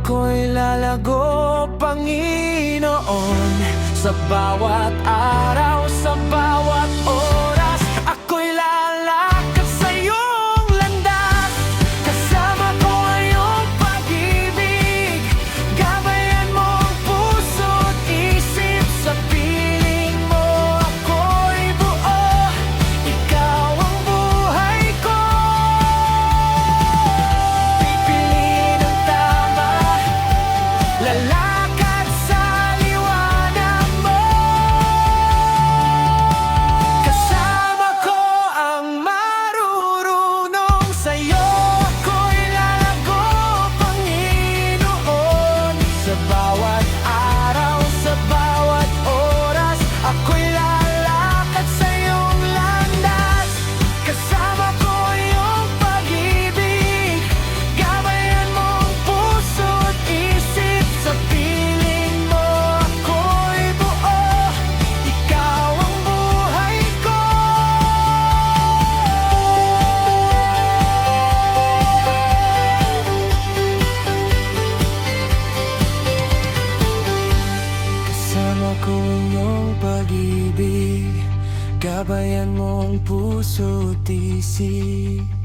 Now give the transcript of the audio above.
ako'y lalago, Panginoon. Sa bawat araw, sa bawat oras, ako'y lalakad sa iyong landas. Kasama ko ang iyong pag-ibig, gabayan mo ang puso't isip. Sa piling mo ako'y buo, ikaw ang buhay ko. Pipiliin ang tama, lalakad sa liwanag mo. Kasama ko ang marurunong sa'yo, ako'y lalago, Panginoon. Sa bawat araw, sa bawat oras, ako'y lalakad sa iyong landas. Kasama ko ang iyong pag-ibig, gabayan mo ang puso't isip. Sa piling mo ako'y buo, ikaw ang buhay ko. Kasama ko ang iyong pag-ibig, gabayan mo ang puso't isip.